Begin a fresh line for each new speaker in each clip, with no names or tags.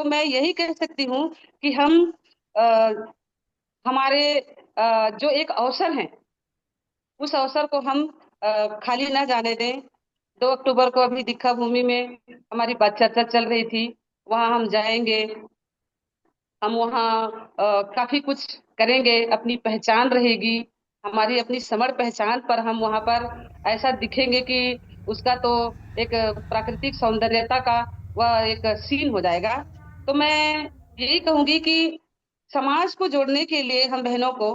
तो मैं यही कह सकती हूँ कि हम अ, हमारे जो एक अवसर है, उस अवसर को हम खाली ना जाने दें। 2 अक्टूबर को अभी दीक्षा भूमि में हमारी बात चर्चा चल रही थी, वहां हम जाएंगे। हम वहाँ काफी कुछ करेंगे, अपनी पहचान रहेगी, हमारी अपनी समर पहचान पर हम वहां पर ऐसा दिखेंगे कि उसका तो एक प्राकृतिक सौंदर्यता का वह एक सीन हो जाएगा। तो मैं यही कहूंगी कि समाज को जोड़ने के लिए हम बहनों को,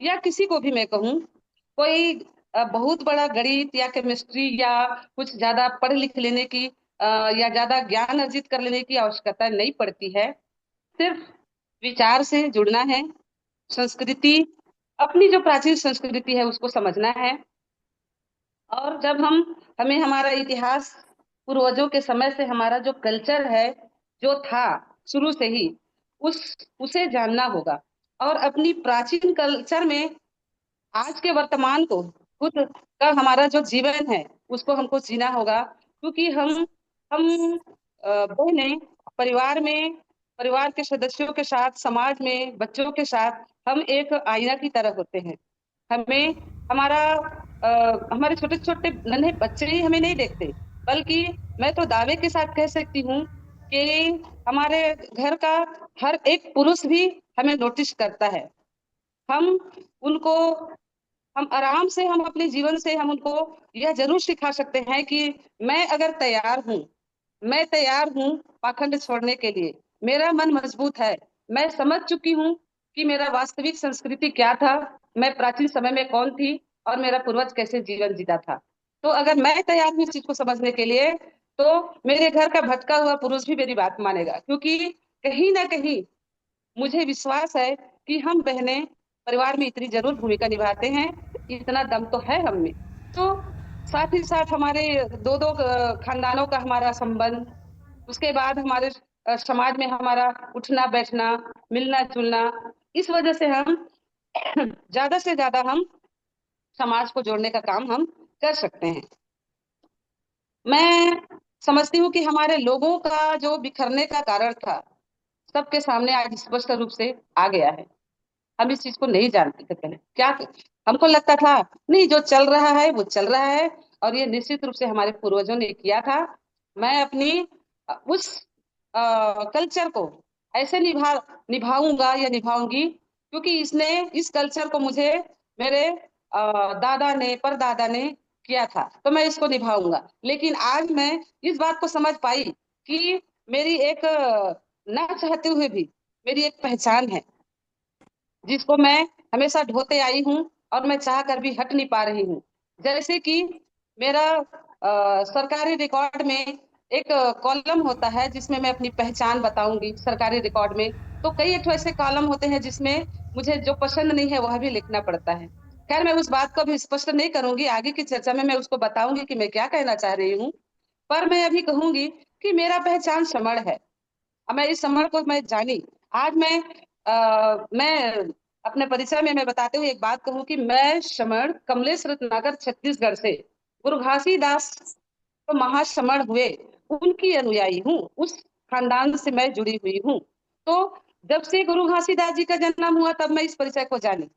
या किसी को भी मैं कहूँ, कोई बहुत बड़ा गणित या केमिस्ट्री या कुछ ज्यादा पढ़ लिख लेने की या ज्यादा ज्ञान अर्जित कर लेने की आवश्यकता नहीं पड़ती है। सिर्फ विचार से जुड़ना है, संस्कृति, अपनी जो प्राचीन संस्कृति है उसको समझना है। और जब हमें हमारा इतिहास, पूर्वजों के समय से हमारा जो कल्चर है, जो था शुरू से ही, उसे जानना होगा। और अपनी प्राचीन कल्चर में आज के वर्तमान को, खुद का हमारा जो जीवन है उसको हमको जीना होगा। क्योंकि हम बहने परिवार में, परिवार के सदस्यों के साथ, समाज में बच्चों के साथ हम एक आईना की तरह होते हैं। हमें हमारा हमारे छोटे छोटे नन्हे बच्चे ही हमें नहीं देखते, बल्कि मैं तो दावे के साथ कह सकती हूँ कि हमारे घर का हर एक पुरुष भी हमें नोटिस करता है। हम उनको, हम आराम से, हम अपने जीवन से हम उनको यह जरूर सिखा सकते हैं कि मैं अगर तैयार हूँ, मैं तैयार हूँ पाखंड छोड़ने के लिए। मेरा मन मजबूत है, मैं समझ चुकी हूँ कि मेरा वास्तविक संस्कृति क्या था, मैं प्राचीन समय में कौन थी, और मेरा पूर्वज कैसे जीवन जीता था। तो अगर मैं तैयार हूँ इस चीज को समझने के लिए, तो मेरे घर का भटका हुआ पुरुष भी मेरी बात मानेगा। क्योंकि कहीं ना कहीं मुझे विश्वास है कि हम बहनें परिवार में इतनी जरूर भूमिका निभाते हैं, इतना दम तो है हम में। तो साथ ही साथ हमारे दो दो खानदानों का हमारा संबंध, उसके बाद हमारे समाज में हमारा उठना बैठना, मिलना जुलना, इस वजह से हम ज्यादा से ज्यादा हम समाज को जोड़ने का काम हम कर सकते हैं। मैं समझती हूँ कि हमारे लोगों का जो बिखरने का कारण था, सबके सामने आज स्पष्ट रूप से आ गया है। हम इस चीज को नहीं जानते थे पहले क्या, हमको लगता था नहीं, जो चल रहा है वो चल रहा है, और ये निश्चित रूप से हमारे पूर्वजों ने किया था। मैं अपनी उस कल्चर को ऐसे निभाऊंगा या निभाऊंगी, क्योंकि इसने, इस कल्चर को मुझे मेरे दादा ने, परदादा ने किया था, तो मैं इसको निभाऊंगा। लेकिन आज मैं इस बात को समझ पाई कि मेरी एक ना चाहते हुए भी मेरी एक पहचान है, जिसको मैं हमेशा ढोते आई हूँ, और मैं चाह कर भी हट नहीं पा रही हूँ। जैसे कि मेरा सरकारी रिकॉर्ड में एक कॉलम होता है जिसमें मैं अपनी पहचान बताऊंगी सरकारी रिकॉर्ड में। तो कई एक ऐसे कॉलम होते हैं जिसमें मुझे जो पसंद नहीं है वह भी लिखना पड़ता है। खैर, मैं उस बात को भी स्पष्ट नहीं करूंगी, आगे की चर्चा में मैं उसको बताऊंगी कि मैं क्या कहना चाह रही हूँ। पर मैं अभी कहूंगी कि मेरा पहचान समण है। अब मैं इस समर को मैं जानी, आज मैं अपने परिचय में मैं बताते हुए एक बात कहूँ कि मैं समण कमलेश रत्नाकर छत्तीसगढ़ से, गुरु घासीदास तो महासमण हुए, उनकी अनुयायी हूँ, उस खानदान से मैं जुड़ी हुई हूँ। तो जब से गुरु घासीदास जी का जन्म हुआ तब मैं इस परिचय को जानी।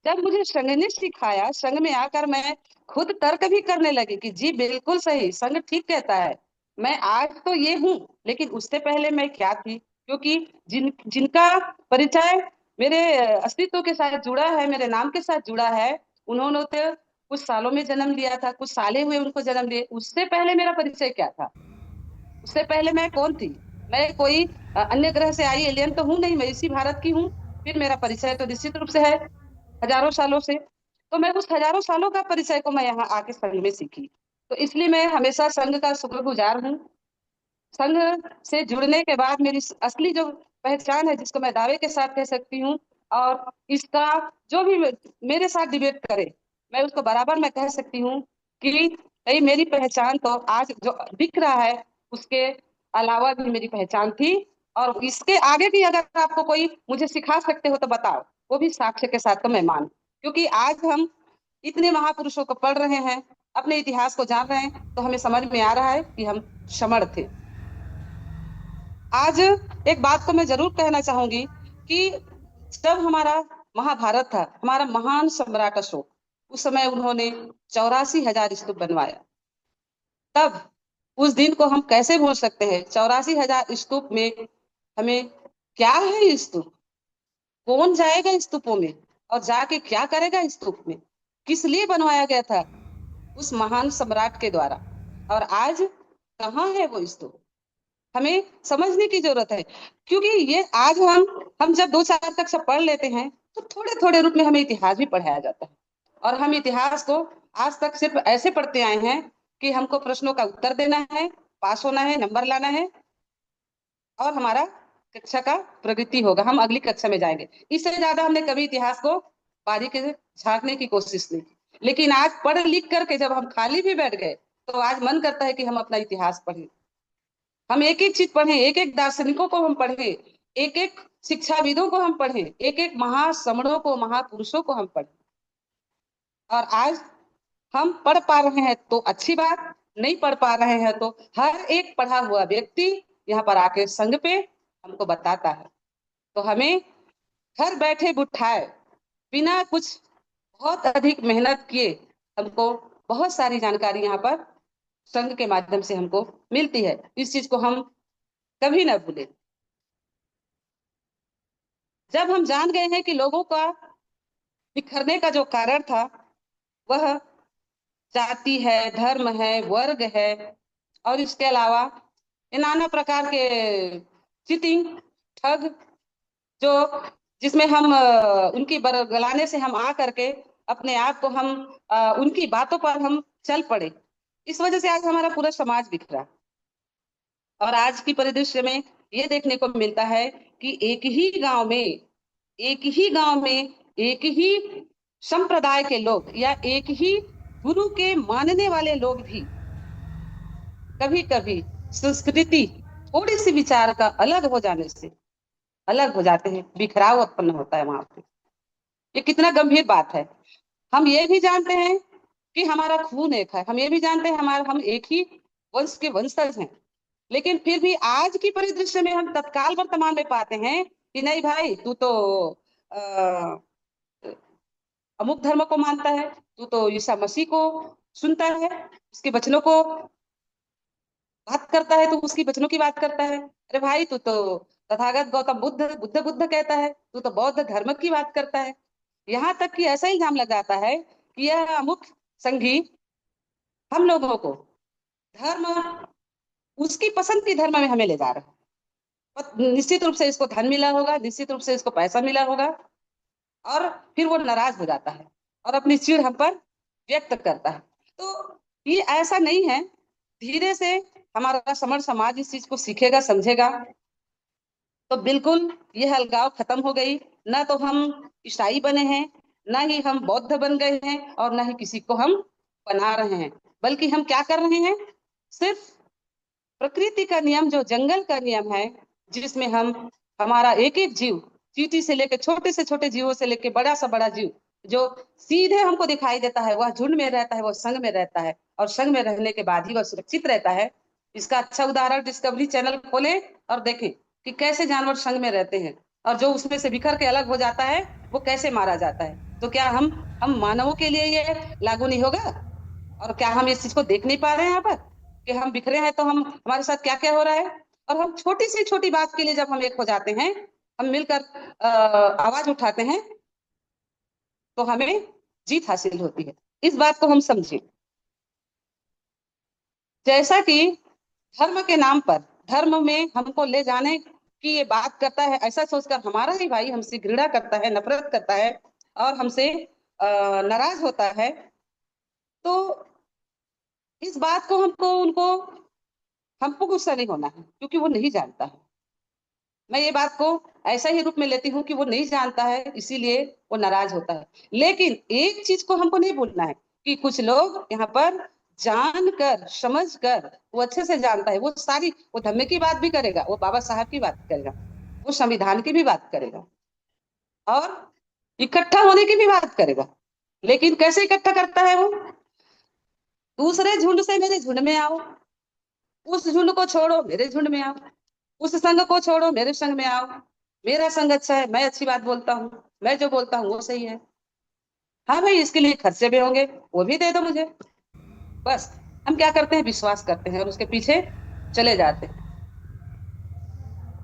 जब मुझे संघ ने सिखाया, संघ में आकर मैं खुद तर्क भी करने लगी कि जी बिल्कुल सही, संघ ठीक कहता है। मैं आज तो ये हूँ, लेकिन उससे पहले मैं क्या थी? क्योंकि जिनका परिचय मेरे अस्तित्व के साथ जुड़ा है, मेरे नाम के साथ जुड़ा है, उन्होंने तो कुछ सालों में जन्म लिया था, कुछ साले हुए उनको जन्म लिए। उससे पहले मेरा परिचय क्या था? उससे पहले मैं कौन थी? मैं कोई अन्य ग्रह से आई एलियन तो हूं नहीं, मैं इसी भारत की हूँ। फिर मेरा परिचय तो निश्चित रूप से है हजारों सालों से। तो मैं उस हजारों सालों का परिचय को मैं यहाँ आके संघ में सीखी। तो इसलिए मैं हमेशा संघ का शुक्रगुजार हूँ। संघ से जुड़ने के बाद मेरी असली जो पहचान है, जिसको मैं दावे के साथ कह सकती हूँ, और इसका जो भी मेरे साथ डिबेट करे, मैं उसको बराबर मैं कह सकती हूँ कि भाई मेरी पहचान तो आज जो दिख रहा है, उसके अलावा भी मेरी पहचान थी। और इसके आगे भी अगर आपको कोई मुझे सिखा सकते हो तो बताओ, वो भी साक्ष्य के साथ तो मैं मान। क्योंकि आज हम इतने महापुरुषों को पढ़ रहे हैं, अपने इतिहास को जान रहे हैं, तो हमें समझ में आ रहा है कि हम समर्थ थे। आज एक बात को मैं जरूर कहना चाहूंगी कि जब हमारा महाभारत था, हमारा महान सम्राट अशोक, उस समय उन्होंने 84,000 स्तूप बनवाया। तब उस दिन को हम कैसे भूल सकते हैं? 84,000 स्तूप में हमें क्या है स्तूप? कौन जाएगा स्तूपों में और जाके क्या करेगा स्तूप में? किस लिए बनवाया गया था? उस महान सम्राट के द्वारा। और आज कहाँ है वो स्तूप? हमें समझने की जरूरत है। क्योंकि ये आज हम जब 2-4 कक्षा पढ़ लेते हैं तो थोड़े थोड़े रूप में हमें इतिहास भी पढ़ाया जाता है। और हम इतिहास को आज तक सिर्फ ऐसे पढ़ते आए हैं कि हमको प्रश्नों का उत्तर देना है, पास होना है, नंबर लाना है, और हमारा कक्षा का प्रगति होगा, हम अगली कक्षा में जाएंगे। इससे ज्यादा हमने कभी इतिहास को बारीकी से झांकने की कोशिश नहीं की। लेकिन आज पढ़ लिख करके जब हम खाली भी बैठ गए तो आज मन करता है कि हम अपना इतिहास पढ़ें। हम एक एक चीज पढ़ें, एक एक दार्शनिकों को हम पढ़ें, एक एक शिक्षाविदों को हम पढ़ें, एक एक महासमणों को, महापुरुषों को हम पढ़ें। और आज हम पढ़ पा रहे हैं तो अच्छी बात, नहीं पढ़ पा रहे हैं तो हर एक पढ़ा हुआ व्यक्ति यहाँ पर आके संग पे हमको बताता है। तो हमें घर बैठे बुठाए बिना कुछ बहुत अधिक मेहनत किए हमको बहुत सारी जानकारी यहाँ पर संघ के माध्यम से हमको मिलती है। इस चीज को हम कभी ना भूले। जब हम जान गए हैं कि लोगों का बिखरने का जो कारण था वह जाति है, धर्म है, वर्ग है, और इसके अलावा ये नाना प्रकार के चीटिंग, ठग, जो जिसमें हम उनकी गलाने से हम आ करके अपने आप को हम उनकी बातों पर हम चल पड़े। इस वजह से आज हमारा पूरा समाज बिखरा। और आज की परिदृश्य में ये देखने को मिलता है कि एक ही गांव में एक ही संप्रदाय के लोग या एक ही गुरु के मानने वाले लोग भी कभी कभी संस्कृति थोड़ी सी विचार का अलग हो जाने से अलग हो जाते हैं, बिखराव उत्पन्न होता है वहां पे। ये कितना गंभीर बात है। हम ये भी जानते हैं कि हमारा खून एक है, हम ये भी जानते हैं हमारा हम एक ही वंश के वंशज हैं। लेकिन फिर भी आज की परिदृश्य में हम तत्काल वर्तमान में पाते हैं कि नहीं भाई, तू तो आ, अमुक धर्म को मानता है, तू तो ईसा मसीह को सुनता है, उसके वचनों को बात करता है, तो उसकी वचनों की बात करता है। अरे भाई, तू तो तथागत गौतम बुद्ध बुद्ध बुद्ध कहता है, तू तो बौद्ध धर्म की बात करता है। यहाँ तक कि ऐसा इल्जाम लगाता है कि यह अमुक संघी हम लोगों को धर्म, उसकी पसंद की धर्म में हमें ले जा रहा है। और निश्चित रूप से इसको धन मिला होगा, निश्चित रूप से इसको पैसा मिला होगा, और फिर वो नाराज हो जाता है और अपनी चिढ़ हम पर व्यक्त करता है। तो ये ऐसा नहीं है। धीरे से हमारा समर समाज इस चीज को सीखेगा, समझेगा, तो बिल्कुल यह अलगाव खत्म हो गई। ना तो हम ईसाई बने हैं, ना ही हम बौद्ध बन गए हैं, और ना ही किसी को हम बना रहे हैं। बल्कि हम क्या कर रहे हैं? सिर्फ प्रकृति का नियम, जो जंगल का नियम है, जिसमें हम हमारा एक एक जीव, चींटी से लेकर छोटे से छोटे जीवों से लेकर बड़ा सा बड़ा जीव, जो सीधे हमको दिखाई देता है, वह झुंड में रहता है, वह संग में रहता है, और संग में रहने के बाद ही वह सुरक्षित रहता है। इसका अच्छा उदाहरण डिस्कवरी चैनल खोले और देखें कि कैसे जानवर संग में रहते हैं, और जो उसमें से बिखर के अलग हो जाता है वो कैसे मारा जाता है। तो क्या हम मानवों के लिए ये लागू नहीं होगा? और क्या हम इस चीज को देख नहीं पा रहे हैं यहाँ पर कि हम बिखरे हैं, तो हम हमारे साथ क्या क्या हो रहा है? और हम छोटी सी छोटी बात के लिए जब हम एक हो जाते हैं, हम मिलकर आवाज उठाते हैं, तो हमें जीत हासिल होती है। इस बात को हम समझें। जैसा कि धर्म के नाम पर, धर्म में हमको ले जाने की ये बात करता है, ऐसा सोचकर हमारा ही भाई हमसे घृणा करता है, नफरत करता है, और हमसे नाराज होता है, तो इस बात को हमको गुस्सा नहीं होना है, क्योंकि वो नहीं जानता है। मैं ये बात को ऐसा ही रूप में लेती हूँ कि वो नहीं जानता है, इसीलिए वो नाराज होता है। लेकिन एक चीज को हमको नहीं भूलना है कि कुछ लोग यहाँ पर जानकर, समझकर, वो अच्छे से जानता है, वो धर्म की बात भी करेगा, वो बाबा साहब की बात करेगा, वो संविधान की भी बात करेगा, और इकट्ठा होने की भी बात करेगा। लेकिन कैसे इकट्ठा करता है वो? दूसरे झुंड से मेरे झुंड में आओ, उस झुंड को छोड़ो, मेरे झुंड में आओ। उस संग को छोड़ो, मेरे संग में आओ, मेरा संग अच्छा है, मैं अच्छी बात बोलता हूँ, मैं जो बोलता हूँ वो सही है। हाँ भाई, इसके लिए खर्चे भी होंगे, वो भी दे दो मुझे। बस हम क्या करते हैं, विश्वास करते हैं और उसके पीछे चले जाते हैं।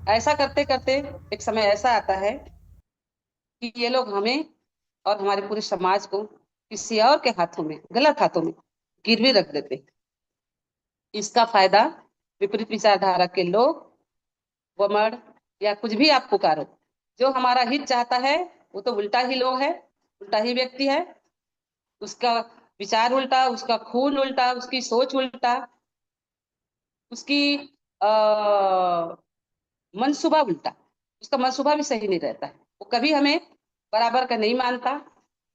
ऐसा करते करते एक समय ऐसा आता है कि ये लोग हमें और हमारे पूरे समाज को किसी और के हाथों में, गलत हाथों में गिरवी रख देते हैं। इसका फायदा विपरीत विचारधारा के लोग, वमर्ड, या कुछ भी आप पुकारो, जो हमारा हित चाहता है, वो तो उल्टा ही लोग है, उल्टा ही व्यक्ति है। उसका विचार उल्टा, उसका खून उल्टा, उसकी सोच उल्टा, उसकी आ, मनसूबा उल्टा, उसका मनसूबा भी सही नहीं रहता है। वो कभी हमें बराबर का नहीं मानता।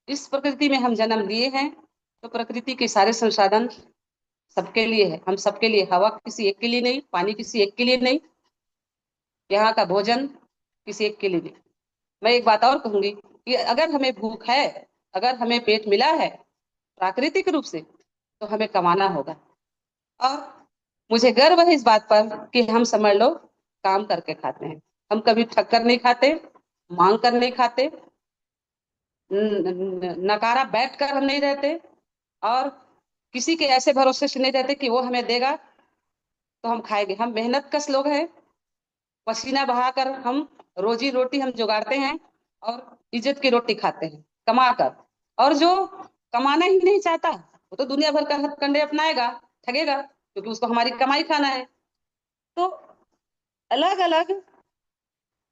इस प्रकृति में हम जन्म लिए हैं, तो प्रकृति के सारे संसाधन सबके लिए है, हम सबके लिए। हवा किसी एक के लिए नहीं, पानी किसी एक के लिए नहीं, यहाँ का भोजन किसी एक के लिए नहीं। मैं एक बात और कहूंगी कि अगर हमें भूख है, अगर हमें पेट मिला है प्राकृतिक रूप से, तो हमें कमाना होगा। और मुझे गर्व है इस बात पर कि हम समझ लो काम करके खाते हैं। हम कभी ठग कर नहीं खाते, मांग कर नहीं खाते, नकारा बैठ कर हम नहीं रहते, और किसी के ऐसे भरोसे से नहीं रहते कि वो हमें देगा तो हम खाएंगे। हम मेहनत कश लोग हैं, पसीना बहाकर हम रोजी रोटी हम जुगाड़ते हैं, और इज्जत की रोटी खाते हैं कमा कर। और जो कमाना ही नहीं चाहता, वो तो दुनिया भर का हथकंडे अपनाएगा, ठगेगा, क्योंकि उसको हमारी कमाई खाना है। तो अलग अलग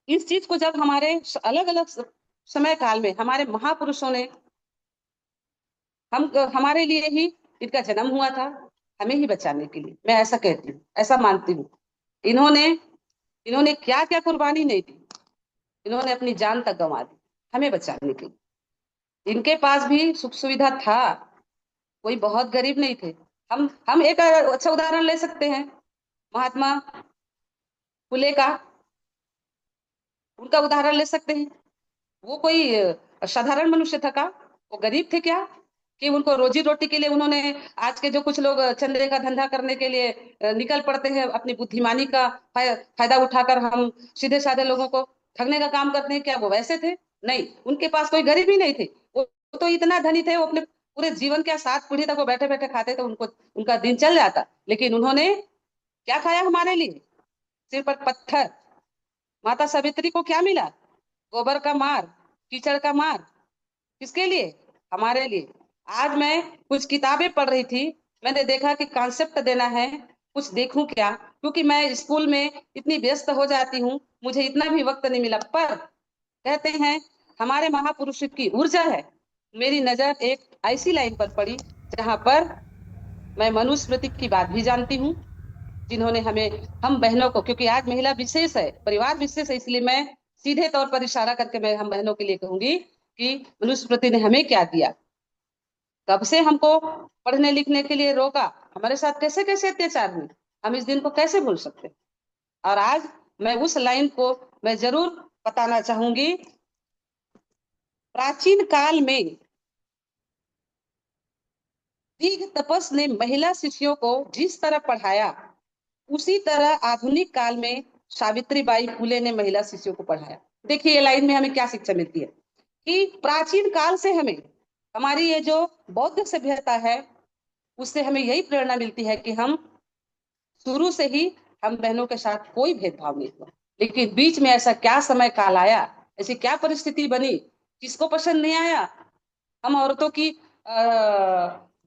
इस चीज को जब हमारे अलग अलग समय काल में हमारे महापुरुषों ने, हम हमारे लिए ही इनका जन्म हुआ था, हमें ही बचाने के लिए, मैं ऐसा कहती हूँ, ऐसा मानती हूँ। इन्होंने इन्होंने क्या क्या कुर्बानी नहीं दी, इन्होंने अपनी जान तक गंवा दी हमें बचाने के लिए। इनके पास भी सुख सुविधा था, कोई बहुत गरीब नहीं थे। हम एक अच्छा उदाहरण ले सकते हैं, महात्मा फुले का, उनका उदाहरण ले सकते हैं। वो कोई साधारण मनुष्य था का, वो गरीब थे क्या, कि उनको रोजी रोटी के लिए उन्होंने, आज के जो कुछ लोग चंदे का धंधा करने के लिए निकल पड़ते हैं, अपनी बुद्धिमानी का फायदा उठाकर हम सीधे साधे लोगों को ठगने का काम करते हैं, क्या वो वैसे थे? नहीं, उनके पास कोई गरीब ही नहीं थे। वो तो इतना धनी थे, वो अपने पूरे जीवन के 7 पीढ़ी तक वो बैठे बैठे खाते थे, उनको उनका दिन चल जाता। लेकिन उन्होंने क्या खाया हमारे लिए? सिर पर पत्थर। माता सावित्री को क्या मिला? गोबर का मार, कीचड़ का मार। किसके लिए? हमारे लिए। आज मैं कुछ किताबें पढ़ रही थी, मैंने देखा कि कॉन्सेप्ट देना है, कुछ देखूं क्या, क्योंकि मैं स्कूल में इतनी व्यस्त हो जाती हूँ, मुझे इतना भी वक्त नहीं मिला। पर कहते हैं हमारे महापुरुष की ऊर्जा है। मेरी नजर एक ऐसी लाइन पर पड़ी जहां पर मैं मनुस्मृति की बात भी जानती हूँ, जिन्होंने हमें, हम बहनों को, क्योंकि आज महिला विशेष है, परिवार विशेष है, इसलिए मैं सीधे तौर पर इशारा करके मैं हम बहनों के लिए कहूंगी कि मनुस्मृति ने हमें क्या दिया, कब से हमको पढ़ने लिखने के लिए रोका, हमारे साथ कैसे कैसे अत्याचार हुए, हम इस दिन को कैसे भूल सकते। और आज मैं उस लाइन को मैं जरूर बताना चाहूंगी। प्राचीन काल में दीघ तपस ने महिला शिष्यों को जिस तरह पढ़ाया, उसी तरह आधुनिक काल में सावित्री बाई फुले ने महिला शिष्यों को पढ़ाया। देखिए ये लाइन में हमें क्या शिक्षा मिलती है कि प्राचीन काल से हमें, हमारी ये जो बौद्ध सभ्यता है, उससे हमें यही प्रेरणा मिलती है कि हम शुरू से ही, हम बहनों के साथ कोई भेदभाव नहीं हुआ। लेकिन बीच में ऐसा क्या समय काल आया, ऐसी क्या परिस्थिति बनी, किसको पसंद नहीं आया हम औरतों की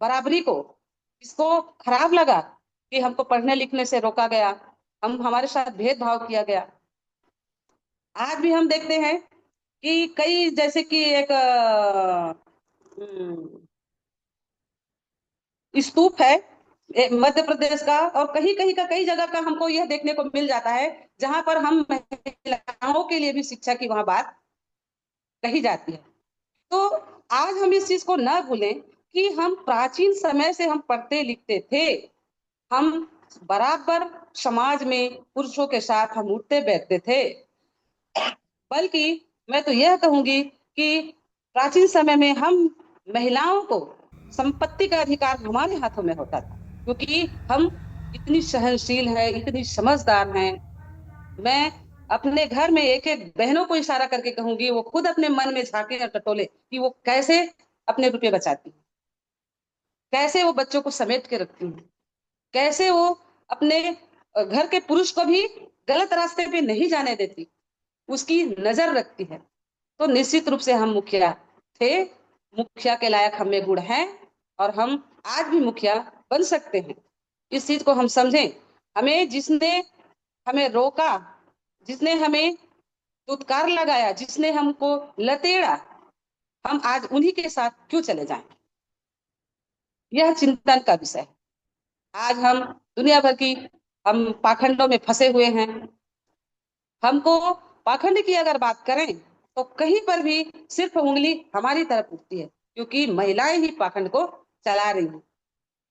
बराबरी को, किसको खराब लगा कि हमको पढ़ने लिखने से रोका गया, हम हमारे साथ भेदभाव किया गया। आज भी हम देखते हैं कि कई, जैसे कि एक स्तूप है मध्य प्रदेश का, और कहीं कहीं का, कई जगह का हमको यह देखने को मिल जाता है, जहां पर हम महिलाओं के लिए भी शिक्षा की वहां बात कही जाती है। तो आज हम इस चीज को न भूलें कि हम प्राचीन समय से हम पढ़ते लिखते थे, हम बराबर समाज में पुरुषों के साथ हम उठते बैठते थे। बल्कि मैं तो यह कहूंगी कि प्राचीन समय में हम महिलाओं को संपत्ति का अधिकार हमारे हाथों में होता था, क्योंकि हम इतनी सहनशील है, इतनी समझदार हैं, मैं अपने घर में एक एक बहनों को इशारा करके कहूंगी, वो खुद अपने मन में झांके और टटोले कि वो कैसे अपने रुपये बचाती है, कैसे वो बच्चों को समेट के रखती है, कैसे वो अपने घर के पुरुष को भी गलत रास्ते पे नहीं जाने देती, उसकी नजर रखती है। तो निश्चित रूप से हम मुखिया थे, मुखिया के लायक हम में गुण हैं, और हम आज भी मुखिया बन सकते हैं। इस चीज को हम समझें। हमें जिसने हमें रोका, जिसने हमें दुत्कार लगाया, जिसने हमको लतेड़ा, हम आज उन्हीं के साथ क्यों चले जाएं? यह चिंतन का विषय है। आज हम दुनिया भर की हम पाखंडों में फंसे हुए हैं। हमको पाखंड की अगर बात करें तो कहीं पर भी सिर्फ उंगली हमारी तरफ उठती है, क्योंकि महिलाएं ही पाखंड को चला रही हैं।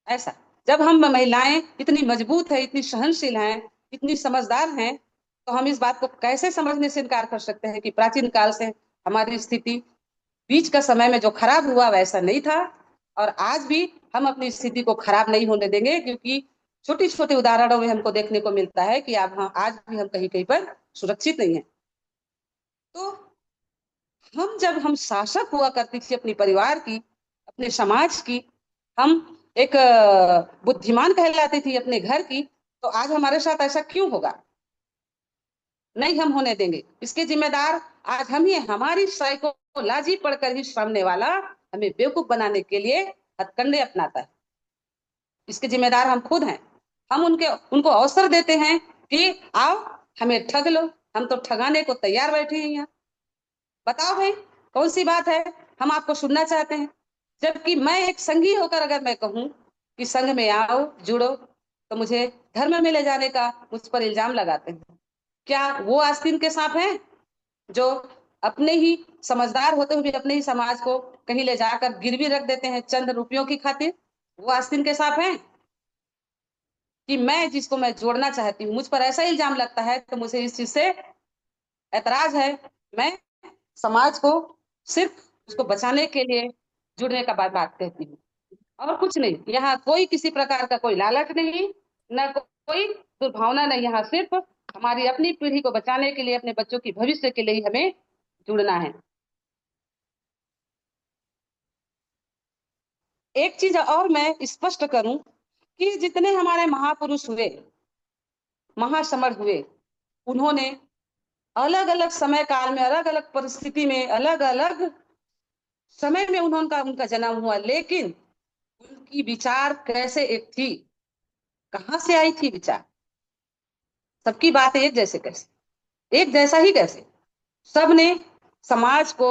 ऐसा, जब हम महिलाएं इतनी मजबूत है, इतनी सहनशील हैं, इतनी समझदार हैं, तो हम इस बात को कैसे समझने से इनकार कर सकते हैं कि प्राचीन काल से हमारी स्थिति बीच का समय में जो खराब हुआ वैसा नहीं था, और आज भी हम अपनी स्थिति को खराब नहीं होने देंगे, क्योंकि छोटी छोटी उदाहरणों में हमको देखने को मिलता है कि अब आज भी हम कहीं कहीं पर सुरक्षित नहीं है। तो जब हम शासक हुआ करती थी अपनी परिवार की, अपने समाज की, हम एक बुद्धिमान कहलाती थी अपने घर की, तो आज हमारे साथ ऐसा क्यों होगा? नहीं हम होने देंगे। इसके जिम्मेदार आज हम ही हैं। हमारी साइकोलॉजी पढ़कर ही सामने वाला हमें बेवकूफ बनाने के लिए हथकंडे अपनाता है। इसके जिम्मेदार हम खुद हैं। हम उनको अवसर देते हैं कि आओ हमें ठग लो, हम तो ठगाने को तैयार बैठे हैं यहाँ। बताओ भाई, कौन सी बात है? हम आपको सुनना चाहते हैं। जबकि मैं एक संघी होकर अगर मैं कहूं कि संघ में आओ, जुड़ो, तो मुझे धर्म में ले जाने का मुझ पर इल्जाम लगाते हैं। क्या वो आस्तीन के सांप हैं जो अपने ही समझदार होते हुए अपने ही समाज को कहीं ले जाकर गिरवी रख देते हैं चंद रुपयों की खातिर? वो आस्तीन के सांप हैं कि मैं जिसको मैं जोड़ना चाहती हूँ मुझ पर ऐसा इल्जाम लगता है, तो मुझे इस चीज से ऐतराज है। मैं समाज को सिर्फ उसको बचाने के लिए जुड़ने का बात कहती हूँ, और कुछ नहीं। यहाँ कोई किसी प्रकार का कोई लालच नहीं, न कोई दुर्भावना नहीं। यहाँ सिर्फ हमारी अपनी पीढ़ी को बचाने के लिए, अपने बच्चों की भविष्य के लिए ही हमें जुड़ना है। एक चीज और मैं स्पष्ट करूं कि जितने हमारे महापुरुष हुए, महासमर हुए, उन्होंने अलग अलग समय काल में, अलग अलग परिस्थिति में, अलग अलग समय में उन्होंने उनका जन्म हुआ, लेकिन उनकी विचार कैसे एक थी, कहां से आई थी विचार? सबकी बात एक जैसे कैसे, एक जैसा ही कैसे? सबने समाज को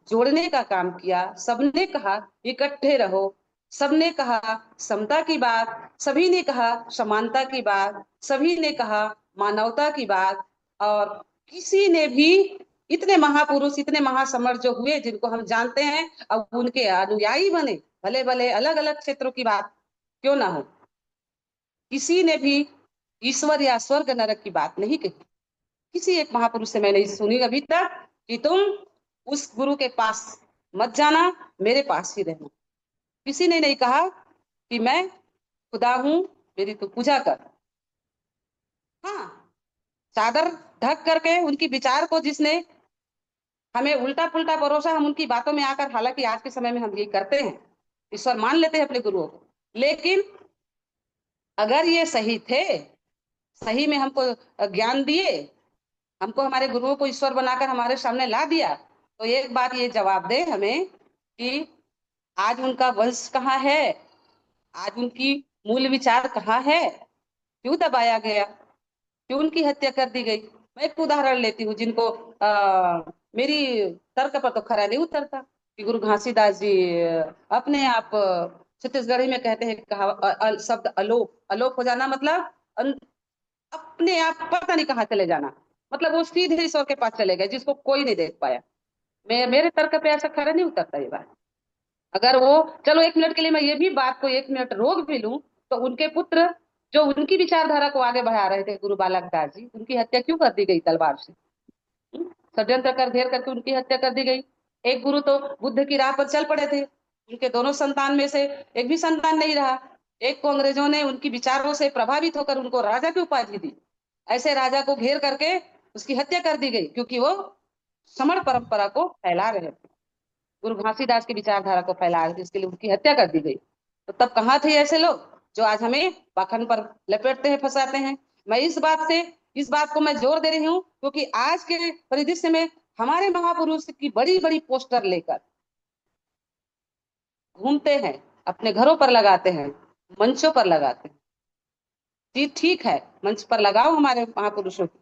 जोड़ने का काम किया। सबने कहा इकट्ठे रहो, सबने कहा समता की बात, सभी ने कहा समानता की बात, सभी ने कहा मानवता की बात। और किसी ने भी, इतने महापुरुष, इतने महासमर जो हुए जिनको हम जानते हैं, अब उनके अनुयायी बने, भले भले अलग अलग क्षेत्रों की बात क्यों ना हो, किसी ने भी ईश्वर या स्वर्ग नरक की बात नहीं कही। किसी एक महापुरुष से मैंने सुनी अभी तक कि तुम उस गुरु के पास मत जाना, मेरे पास ही रहना। किसी ने नहीं कहा कि मैं खुदा हूं, मेरी तू पूजा कर। हाँ, चादर ढक करके उनकी विचार को जिसने हमें उल्टा पुल्टा परोसा, हम उनकी बातों में आकर, हालांकि आज के समय में हम ये करते हैं, ईश्वर मान लेते हैं अपने गुरुओं को, लेकिन अगर ये सही थे, सही में हमको ज्ञान दिए, हमको हमारे गुरुओं को ईश्वर बनाकर हमारे सामने ला दिया, तो एक बात ये जवाब दे हमें कि आज उनका वंश कहाँ है? आज उनकी मूल विचार कहाँ है? क्यों दबाया गया? क्यों उनकी हत्या कर दी गई? मैं एक उदाहरण लेती हूँ जिनको मेरी तर्क पर तो खरा नहीं उतरता, कि गुरु घासीदास जी अपने आप छत्तीसगढ़ी में कहते हैं, कहा शब्द अलोप, अलोप हो जाना मतलब अपने आप पता नहीं कहाँ चले जाना, मतलब वो सीधे ईश्वर के पास चले गए जिसको कोई नहीं देख पाया। मेरे तर्क पे ऐसा खरा नहीं उतरता ये बात। अगर वो, चलो एक मिनट के लिए मैं ये भी बात को एक मिनट रोक भी लूं, तो उनके पुत्र जो उनकी विचारधारा को आगे बढ़ा रहे थे, गुरु बालक दास जी, उनकी हत्या क्यों कर दी गई तलवार से? षड्यंत्र कर घेर करके उनकी हत्या कर दी गई। एक गुरु तो बुद्ध की राह पर चल पड़े थे, उनके दोनों संतान में से एक भी संतान नहीं रहा। एक को अंग्रेजों ने उनकी विचारों से प्रभावित होकर उनको राजा की उपाधि दी। ऐसे राजा को घेर करके उसकी हत्या कर दी गई, क्योंकि वो श्रमण परंपरा को फैला रहे थे, गुरु घासीदास की विचारधारा को फैला रहे थे, इसके लिए उनकी हत्या कर दी गई। तो तब कहाँ थे ऐसे लोग जो आज हमें पाखंड पर लपेटते हैं, फंसाते हैं। मैं इस बात को मैं जोर दे रही हूँ, क्योंकि आज के परिदृश्य में हमारे महापुरुष की बड़ी बड़ी पोस्टर लेकर घूमते हैं, अपने घरों पर लगाते हैं, मंचों पर लगाते हैं। जी ठीक है, मंच पर लगाओ हमारे महापुरुषों की,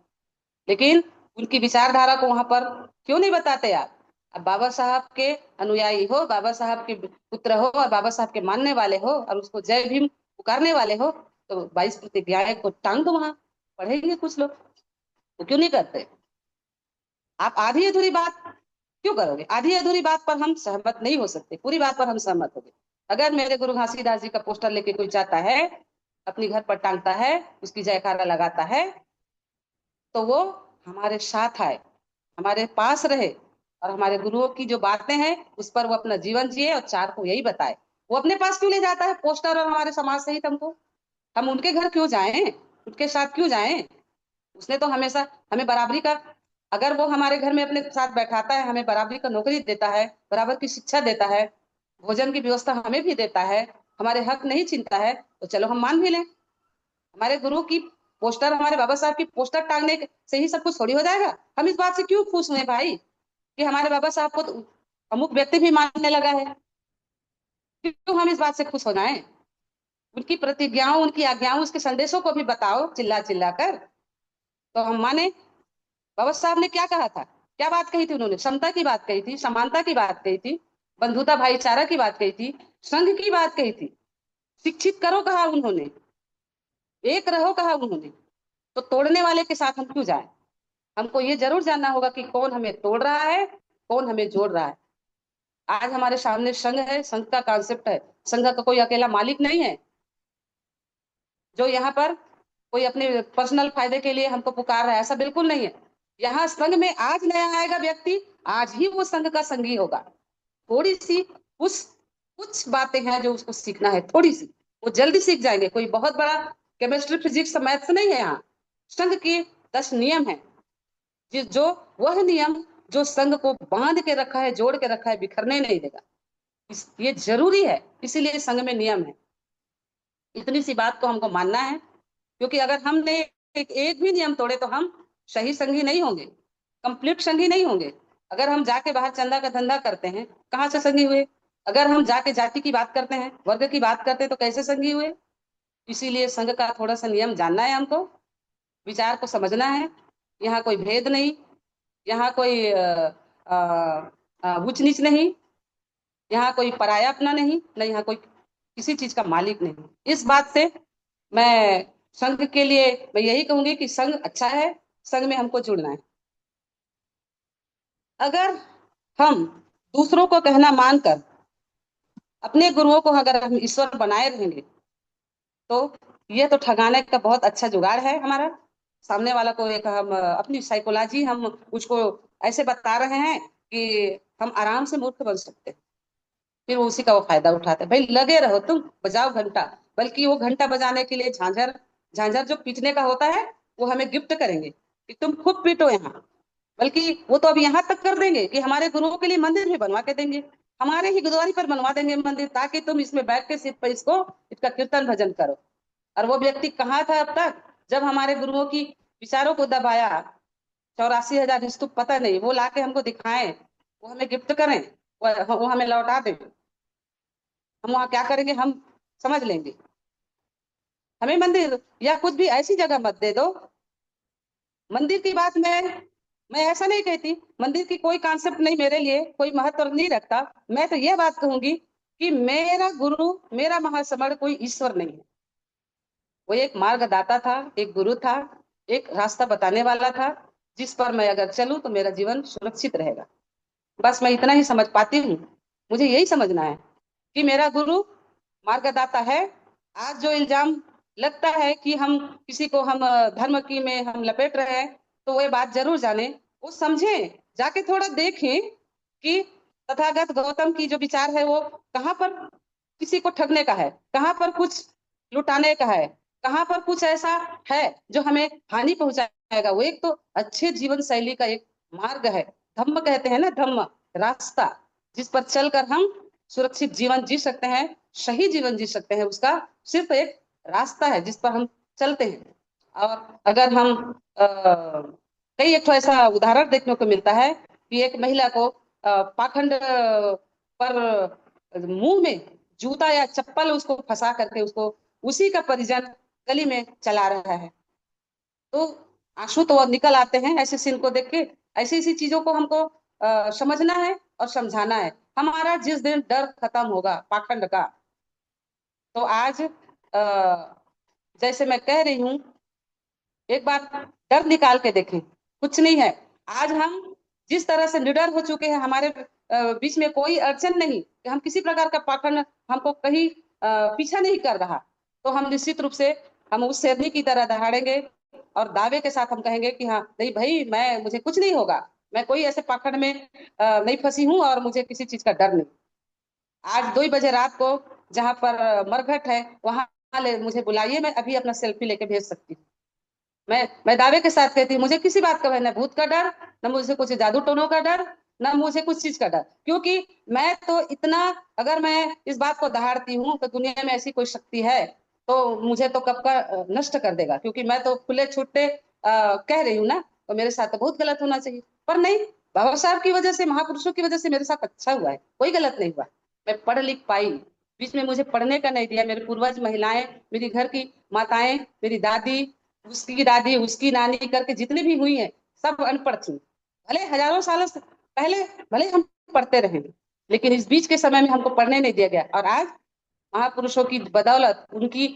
लेकिन उनकी विचारधारा को वहां पर क्यों नहीं बताते आप? अब बाबा साहब के अनुयायी हो, बाबा साहब के पुत्र हो और बाबा साहब के मानने वाले हो और उसको जय भीम पुकारने वाले हो, तो 22 प्रतिज्ञाएं को टांग दो, वहां पढ़ेंगे कुछ लोग। तो क्यों नहीं करते? आप आधी अधूरी बात क्यों करोगे? आधी अधूरी बात पर हम सहमत नहीं हो सकते, पूरी बात पर हम सहमत हो गए। अगर मेरे गुरु घासीदास जी का पोस्टर लेके कोई जाता है, अपनी घर पर टांगता है, उसकी जयकारा लगाता है, तो वो हमारे साथ आए, हमारे पास रहे, और हमारे गुरुओं की जो बातें हैं उस पर वो अपना जीवन जिए और चार को यही बताए। वो अपने पास क्यों ले जाता है पोस्टर और हमारे समाज सहित हमको? हम उनके घर क्यों जाएं, उनके साथ क्यों जाएं? उसने तो हमेशा हमें बराबरी का, अगर वो हमारे घर में अपने साथ बैठाता है, हमें बराबरी का नौकरी देता है, बराबर की शिक्षा देता है, भोजन की व्यवस्था हमें भी देता है, हमारे हक नहीं छीनता है, तो चलो हम मान भी लें। हमारे गुरु की पोस्टर, हमारे बाबा साहब की पोस्टर टांगने से ही सब कुछ थोड़ी हो जाएगा। हम इस बात से क्यों खुश हुए भाई कि हमारे बाबा साहब को तो अमुक व्यक्ति भी मानने लगा है? क्यों हम इस बात से खुश हो जाएं? उनकी प्रतिज्ञाओं, उनकी आज्ञाओं, उसके संदेशों को भी बताओ चिल्ला चिल्ला कर, तो हम माने। बाबा साहब ने क्या कहा था, क्या बात कही थी? उन्होंने समता की बात कही थी, समानता की बात कही थी, बंधुता भाईचारा की बात कही थी, संघ की बात कही थी, शिक्षित करो कहा उन्होंने, एक रहो कहा उन्होंने। तो तोड़ने वाले के साथ हम क्यों जाए? हमको ये जरूर जानना होगा कि कौन हमें तोड़ रहा है, कौन हमें जोड़ रहा है। आज हमारे सामने संघ है, संघ का कॉन्सेप्ट है। संघ का कोई अकेला मालिक नहीं है जो यहाँ पर कोई अपने पर्सनल फायदे के लिए हमको पुकार रहा है, ऐसा बिल्कुल नहीं है। यहाँ संघ में आज नया आएगा व्यक्ति, आज ही वो संघ का संगी होगा। थोड़ी सी कुछ कुछ बातें हैं जो उसको सीखना है, थोड़ी सी, वो जल्दी सीख जाएंगे। कोई बहुत बड़ा केमिस्ट्री फिजिक्स मैथ्स नहीं है यहाँ। संघ के 10 नियम है, जो वह नियम जो संघ को बांध के रखा है, जोड़ के रखा है, बिखरने नहीं देगा। ये जरूरी है, इसीलिए संघ में नियम है। इतनी सी बात को हमको मानना है, क्योंकि अगर हमने एक भी नियम तोड़े तो हम सही संगी नहीं होंगे, कंप्लीट संगी नहीं होंगे। अगर हम जाके बाहर चंदा का धंधा करते हैं, कहाँ से संगी हुए? अगर हम जाके जाति की बात करते हैं, वर्ग की बात करते हैं, तो कैसे संगी हुए? इसीलिए संघ का थोड़ा सा नियम जानना है हमको, विचार को समझना है। यहाँ कोई भेद नहीं, यहाँ कोई ऊंच नीच नहीं, यहाँ कोई पराया अपना नहीं, न यहाँ कोई किसी चीज का मालिक नहीं। इस बात से मैं संघ के लिए मैं यही कहूंगी कि संघ अच्छा है, संघ में हमको जुड़ना है। अगर हम दूसरों को कहना मानकर अपने गुरुओं को अगर हम ईश्वर बनाए रहेंगे, तो ये तो ठगाने का बहुत अच्छा जुगाड़ है हमारा। सामने वाला को एक हम अपनी साइकोलॉजी हम उसको ऐसे बता रहे हैं कि हम आराम से मूर्ख बन सकते हैं, फिर वो उसी का वो फायदा उठाते हैं। भाई लगे रहो, तुम बजाओ घंटा, बल्कि वो घंटा बजाने के लिए झांझर झांझर जो पीटने का होता है वो हमें गिफ्ट करेंगे कि तुम खुद पीटो यहाँ। बल्कि वो तो अब यहाँ तक कर देंगे कि हमारे गुरुओं के लिए मंदिर भी बनवा के देंगे, हमारे ही गुरुद्वारी पर बनवा देंगे मंदिर, ताकि तुम इसमें बैठ के सिर्फ इसको इसका कीर्तन भजन करो। और वो व्यक्ति कहाँ था अब तक, जब हमारे गुरुओं की विचारों को दबाया? 84,000 स्तूप पता नहीं, वो लाके हमको दिखाएं, वो हमें गिफ्ट करें, वो हमें लौटा दें, हम वहां क्या करेंगे? हम समझ लेंगे। हमें मंदिर या कुछ भी ऐसी जगह मत दे दो। मंदिर की बात मैं ऐसा नहीं कहती, मंदिर की कोई कॉन्सेप्ट नहीं, मेरे लिए कोई महत्व नहीं रखता। मैं तो ये बात कहूंगी कि मेरा गुरु, मेरा महासमण कोई ईश्वर नहीं है। वो एक मार्गदाता था, एक गुरु था, एक रास्ता बताने वाला था, जिस पर मैं अगर चलूं तो मेरा जीवन सुरक्षित रहेगा। बस मैं इतना ही समझ पाती हूँ। मुझे यही समझना है कि मेरा गुरु मार्गदाता है। आज जो इल्जाम लगता है कि हम किसी को हम धर्म की में हम लपेट रहे हैं, तो वो बात जरूर जाने, वो समझें, जाके थोड़ा देखें कि तथागत गौतम की जो विचार है वो कहाँ पर किसी को ठगने का है, कहाँ पर कुछ लुटाने का है, कहाँ पर कुछ ऐसा है जो हमें हानि पहुंचाएगा। वो एक तो अच्छे जीवन शैली का एक मार्ग है, धम्म कहते हैं ना, धम्म रास्ता, जिस पर चलकर हम सुरक्षित जीवन जी सकते हैं, सही जीवन जी सकते हैं। उसका सिर्फ एक रास्ता है जिस पर हम चलते हैं। और अगर हम कई एक ठो ऐसा उदाहरण देखने को मिलता है कि एक महिला को पाखंड पर मुंह में जूता या चप्पल उसको फंसा करके उसको उसी का परिजन गली में चला रहा है, तो आंसू तो निकल आते हैं ऐसे सीन को देख के। ऐसी ऐसी चीजों को हमको समझना है और समझाना है। हमारा जिस दिन डर खत्म होगा पाखंड का, तो आज जैसे मैं कह रही हूँ, एक बार डर निकाल के देखें, कुछ नहीं है। आज हम जिस तरह से निडर हो चुके हैं, हमारे बीच में कोई अड़चन नहीं कि हम किसी प्रकार का पाखंड हमको कहीं पीछा नहीं कर रहा। तो हम निश्चित रूप से हम उस शेरनी की तरह दहाड़ेंगे और दावे के साथ हम कहेंगे कि हाँ नहीं भाई, मैं मुझे कुछ नहीं होगा, मैं कोई ऐसे पाखंड में नहीं फंसी हूँ और मुझे किसी चीज का डर नहीं। आज 2 बजे रात को जहाँ पर मरघट है वहां ले मुझे बुलाइए, मैं अभी अपना सेल्फी लेके भेज सकती हूँ। मैं दावे के साथ कहती हूँ, मुझे किसी बात का भय, न भूत का डर, न मुझे कुछ जादू टोनों का डर, न मुझे कुछ चीज का डर। क्योंकि मैं तो इतना, अगर मैं इस बात को दहाड़ती हूँ तो दुनिया में ऐसी कोई शक्ति है तो मुझे तो कब का नष्ट कर देगा। क्योंकि मैं तो खुले छुट्टे कह रही हूँ ना, तो मेरे साथ तो बहुत गलत होना चाहिए, पर नहीं। बाबा साहब की वजह से, महापुरुषों की वजह से मेरे साथ अच्छा हुआ है, कोई गलत नहीं हुआ। मैं पढ़ लिख पाई, बीच में मुझे पढ़ने का नहीं दिया। मेरे पूर्वज महिलाएं, मेरी घर की माताएं, मेरी दादी, उसकी दादी, उसकी नानी करके जितनी भी हुई हैं, सब अनपढ़ थी। भले हजारों सालों से पहले भले हम पढ़ते रहे, लेकिन इस बीच के समय में हमको पढ़ने नहीं दिया गया। और आज महापुरुषों की बदौलत, उनकी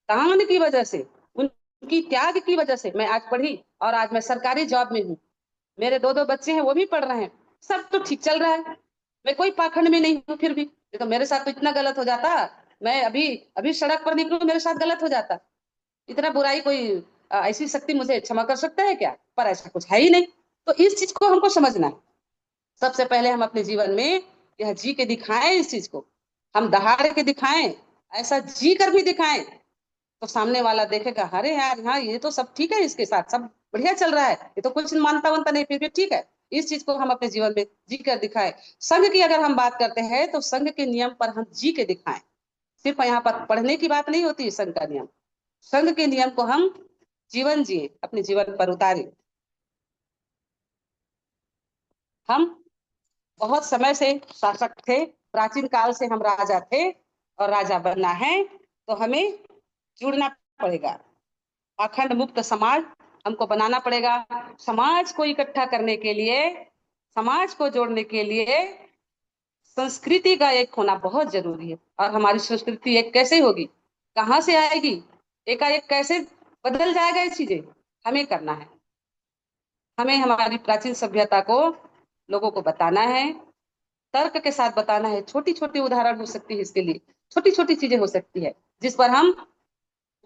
दान की वजह से, उनकी त्याग की वजह से मैं आज पढ़ी और आज मैं सरकारी जॉब में हूँ। मेरे 2 2 बच्चे हैं, वो भी पढ़ रहे हैं, सब तो ठीक चल रहा है। मैं कोई पाखंड में नहीं हूँ। फिर भी ये तो मेरे साथ तो इतना गलत हो जाता, मैं अभी अभी सड़क पर निकलूं मेरे साथ गलत हो जाता। इतना बुराई कोई ऐसी शक्ति मुझे क्षमा कर सकता है क्या? पर ऐसा कुछ है ही नहीं। तो इस चीज को हमको समझना है। सबसे पहले हम अपने जीवन में यह जी के दिखाएं, इस चीज को हम दहाड़ के दिखाएं, ऐसा जी कर भी दिखाएं, तो सामने वाला देखेगा, अरे यार हाँ ये तो सब ठीक है, इसके साथ सब बढ़िया चल रहा है, ये तो कुछ मानता वानता नहीं, फिर भी ठीक है। इस चीज को हम अपने जीवन में जी कर दिखाएं। संघ की अगर हम बात करते हैं तो संघ के नियम पर हम जी के दिखाएं। सिर्फ यहाँ पर पढ़ने की बात नहीं होती, संघ का नियम, संघ के नियम को हम जीवन जिए, अपने जीवन पर उतारे। हम बहुत समय से शासक थे, प्राचीन काल से हम राजा थे, और राजा बनना है तो हमें जुड़ना पड़ेगा। अखंड मुक्त समाज हमको बनाना पड़ेगा। समाज को इकट्ठा करने के लिए, समाज को जोड़ने के लिए संस्कृति का एक होना बहुत जरूरी है। और हमारी संस्कृति एक कैसे होगी, कहाँ से आएगी, एकाएक कैसे बदल जाएगा, ये चीजें हमें करना है। हमें हमारी प्राचीन सभ्यता को लोगों को बताना है, तर्क के साथ बताना है। छोटी छोटी उदाहरण हो सकती है इसके लिए, छोटी छोटी चीजें हो सकती है जिस पर हम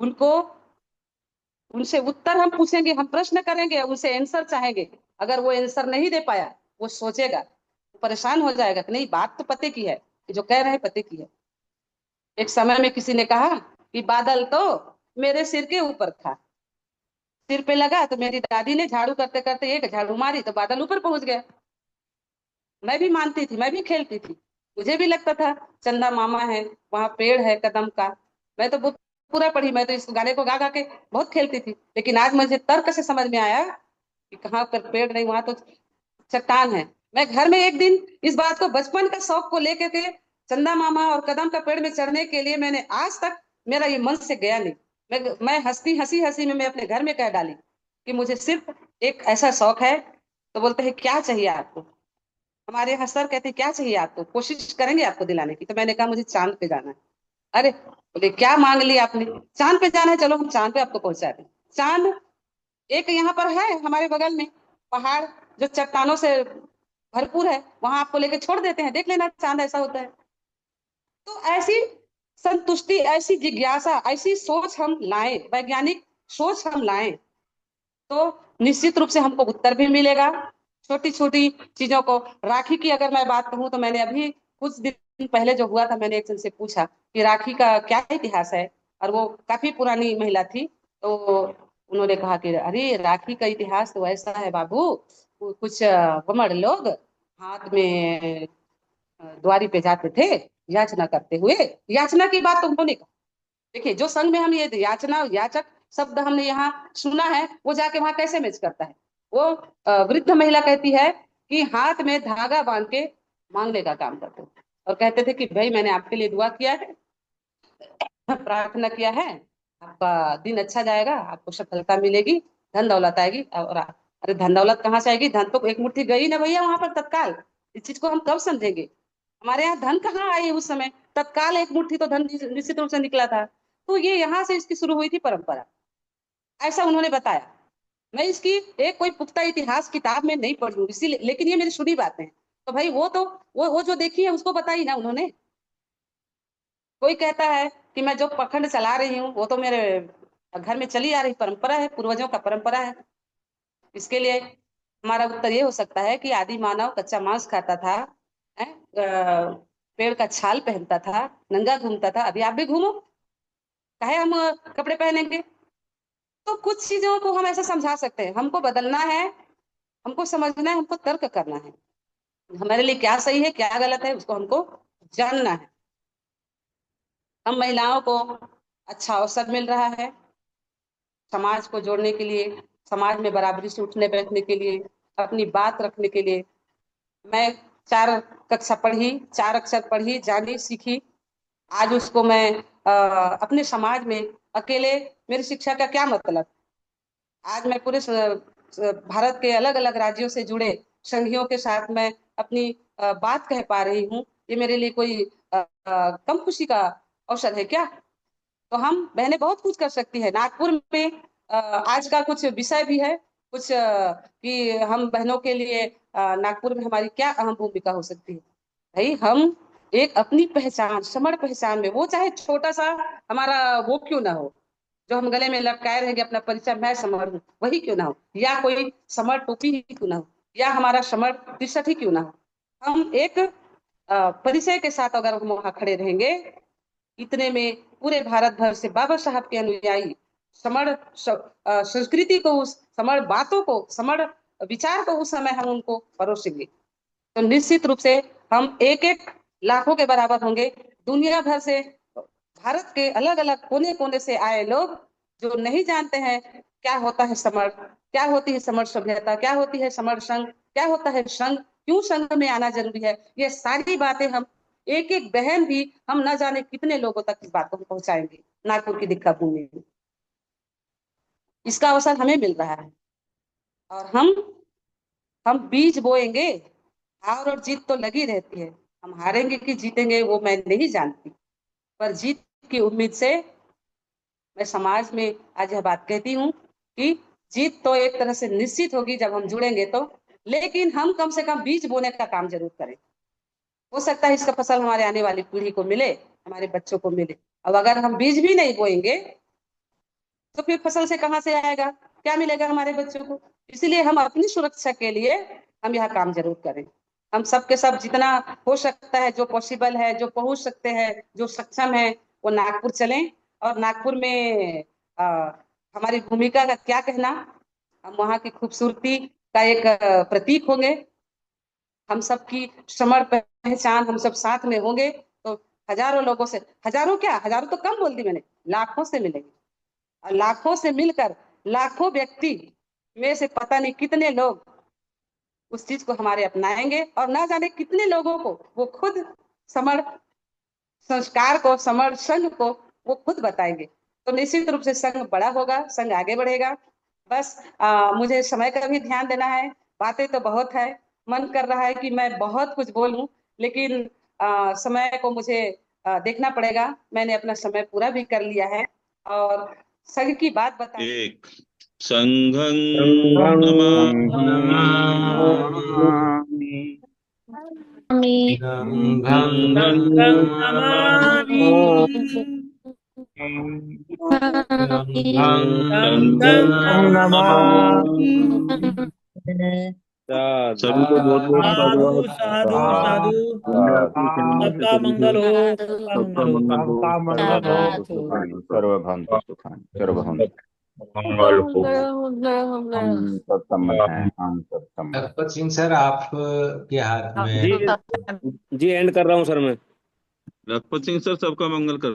उनको, उनसे उत्तर हम पूछेंगे, हम प्रश्न करेंगे, उनसे आंसर चाहेंगे। अगर वो आंसर नहीं दे पाया, वो सोचेगा, वो परेशान हो जाएगा कि नहीं बात तो पते की है, ये जो कह रहे हैं पते की है। एक समय में किसी ने कहा कि बादल तो मेरे सिर के ऊपर था, सिर पे लगा तो मेरी दादी ने झाड़ू करते करते एक झाड़ू मारी तो बादल ऊपर पहुंच गया। मैं भी मानती थी, मैं भी खेलती थी, मुझे भी लगता था चंदा मामा है, वहां पेड़ है कदम का। मैं तो पूरा पढ़ी, मैं तो इस गाने को गा गा के बहुत खेलती थी। लेकिन आज मुझे तर्क से समझ में आया कि कहाँ पर पेड़ नहीं, वहां तो चट्टान है। मैं घर में एक दिन इस बात को, बचपन का शौक को लेकर के, चंदा मामा और कदम का पेड़ में चढ़ने के लिए, मैंने आज तक मेरा ये मन से गया नहीं। मैं हंसती हंसी हंसी में मैं अपने घर में कह डाली कि मुझे सिर्फ एक ऐसा शौक है। तो बोलते हैं क्या चाहिए आपको, हमारे यहाँ सर कहते हैं क्या चाहिए आपको, कोशिश करेंगे आपको दिलाने की। तो मैंने कहा मुझे चांद पे जाना है। अरे बोले क्या मांग लिया आपने, चांद पे जाना है, चलो हम चांद पे आपको पहुंचा दें। चांद एक यहाँ पर है हमारे बगल में पहाड़, जो चट्टानों से भरपूर है, वहां आपको लेके छोड़ देते हैं, देख लेना चांद ऐसा होता है। तो ऐसी संतुष्टि, ऐसी जिज्ञासा, ऐसी सोच हम लाएं, वैज्ञानिक सोच हम लाएं, तो निश्चित रूप से हमको उत्तर भी मिलेगा। छोटी छोटी चीजों को, राखी की अगर मैं बात कहूँ तो मैंने अभी कुछ दिन पहले जो हुआ था, मैंने एक जन से पूछा कि राखी का क्या इतिहास है। और वो काफी पुरानी महिला थी। तो उन्होंने कहा कि अरे राखी का इतिहास तो ऐसा है बाबू, कुछ वमर लोग हाथ में द्वारी पे जाते थे याचना करते हुए। याचना की बात तो उन्होंने कहा। देखिए, जो संघ में हम ये याचना और याचक शब्द हमने यहाँ सुना है, वो जाके वहां कैसे मैच करता है? वो वृद्ध महिला कहती है कि हाथ में धागा बांध के मांगने का काम करते थे, और कहते थे कि भाई मैंने आपके लिए दुआ किया है, प्रार्थना किया है, आपका दिन अच्छा जाएगा, आपको सफलता मिलेगी, धन दौलत आएगी। और अरे धन दौलत कहाँ से आएगी? धन तो एक मुट्ठी गई ना भैया वहां पर तत्काल। इस चीज को हम कब समझेंगे? हमारे यहाँ धन कहाँ आई उस समय? तत्काल एक मुट्ठी तो धन निश्चित रूप से निकला था। तो ये यहाँ से इसकी शुरू हुई थी परंपरा, ऐसा उन्होंने बताया। मैं इसकी एक कोई पुख्ता इतिहास किताब में नहीं पढ़ी हूँ इसीलिए, लेकिन ये मेरी सुनी बातें हैं। तो भाई वो तो वो जो देखी है उसको बताई ना उन्होंने। कोई कहता है कि मैं जो पखंड चला रही हूँ वो तो मेरे घर में चली आ रही परंपरा है, पूर्वजों का परंपरा है। इसके लिए हमारा उत्तर ये हो सकता है कि आदि मानव कच्चा मांस खाता था, पेड़ का छाल पहनता था, नंगा घूमता था। अभी आप भी घूमो, काहे हम कपड़े पहनेंगे? तो कुछ चीजों को हम ऐसा समझा सकते हैं। हमको बदलना है, हमको समझना है, हमको तर्क करना है। हमारे लिए क्या सही है क्या गलत है उसको हमको जानना है। हम महिलाओं को अच्छा अवसर मिल रहा है समाज को जोड़ने के लिए, समाज में बराबरी से उठने बैठने के लिए, अपनी बात रखने के लिए। मैं 4 कक्षा पढ़ी, 4 अक्षर पढ़ी, जानी, सीखी। आज उसको मैं अपने समाज में अकेले, मेरी शिक्षा का क्या मतलब? आज मैं पूरे भारत के अलग अलग राज्यों से जुड़े संघियों के साथ मैं अपनी बात कह पा रही हूँ। ये मेरे लिए कोई कम खुशी का अवसर है क्या? तो हम बहनें बहुत कुछ कर सकती है। नागपुर में आज का कुछ विषय भी है, कुछ कि हम बहनों के लिए नागपुर में हमारी क्या अहम भूमिका हो सकती है। भाई हम एक अपनी पहचान, समर पहचान में, वो चाहे छोटा सा हमारा वो क्यों ना हो, जो हम गले में लटकाए रहेंगे अपना परिचय, मैं समर हूँ, वही क्यों ना हो, या कोई समर टोपी ही क्यों ना हो, या हमारा समर टी शर्ट ही क्यों ना हो। हम एक परिचय के साथ अगर हम वहां खड़े रहेंगे, इतने में पूरे भारत भर से बाबा साहब के अनुयायी समर संस्कृति को, उस समर बातों को, समर विचार को उस समय हम उनको परोसेंगे, तो निश्चित रूप से हम एक एक लाखों के बराबर होंगे। दुनिया भर से, भारत के अलग अलग कोने कोने से आए लोग जो नहीं जानते हैं क्या होता है समर, क्या होती है समर सभ्यता, क्या होती है समर संघ, क्या होता है संघ, क्यों संघ में आना जरूरी है, ये सारी बातें हम एक एक बहन भी, हम न जाने कितने लोगों तक इस बात को पहुंचाएंगे नागपुर की दीक्षा भूमि में। इसका अवसर हमें मिल रहा है, और हम बीज बोएंगे। हार और जीत तो लगी रहती है, हम हारेंगे कि जीतेंगे वो मैं नहीं जानती, पर जीत की उम्मीद से मैं समाज में आज यह बात कहती हूँ कि जीत तो एक तरह से निश्चित होगी जब हम जुड़ेंगे तो, लेकिन हम कम से कम बीज बोने का काम जरूर करें। हो सकता है इसका फसल हमारे आने वाली पीढ़ी को मिले, हमारे बच्चों को मिले। अब अगर हम बीज भी नहीं बोएंगे तो फिर फसल से कहाँ से आएगा, क्या मिलेगा हमारे बच्चों को? इसलिए हम अपनी सुरक्षा के लिए हम यह काम जरूर करें। हम सब के सब जितना हो सकता है, जो पॉसिबल है, जो पहुंच सकते हैं, जो सक्षम है, वो नागपुर चलें। और नागपुर में आ, हमारी भूमिका का क्या कहना, हम वहाँ की खूबसूरती का एक प्रतीक होंगे। हम सबकी समर पहचान, हम सब साथ में होंगे तो हजारों लोगों से, हजारों क्या, हजारों तो कम बोल दी मैंने, लाखों से मिलेंगे। और लाखों से मिलकर लाखों व्यक्ति में से पता नहीं कितने लोग उस चीज को हमारे अपनाएंगे, और ना जाने कितने लोगों को वो खुद समर संस्कार को, समर संघ को वो खुद बताएंगे। तो निश्चित रूप से संघ बड़ा होगा, संघ आगे बढ़ेगा। बस मुझे समय का भी ध्यान देना है। बातें तो बहुत है, मन कर रहा है कि मैं बहुत कुछ बोलूं, लेकिन समय को मुझे देखना पड़ेगा। मैंने अपना समय पूरा भी कर लिया है, और संघ की बात बताई।
एक संघं
सङ्घं
नमामि
नमामि
संघं
सङ्घं
नमामि संघं
सङ्घं
नमामि
नमामि
सभी को बहुत बहुत
साधु
साधुवाद।
साधु साधु
इंडिया की फैमिली से
सबका
सभी
मंगल
को
हो, सबका
सबका
मंगल हो।
मंगल हो।
सर्वभवन्तु सुखानि सर्वभवन्तु सुखानि सर्वभवन्तु
मंगल हो।
हम सब सम्मत हैं, हम सब सम्मत।
लखपत सिंह सर, आप के हाथ में
जी जी एंड कर रहा हूँ सर मैं।
लखपत सिंह सर सबका मंगल कर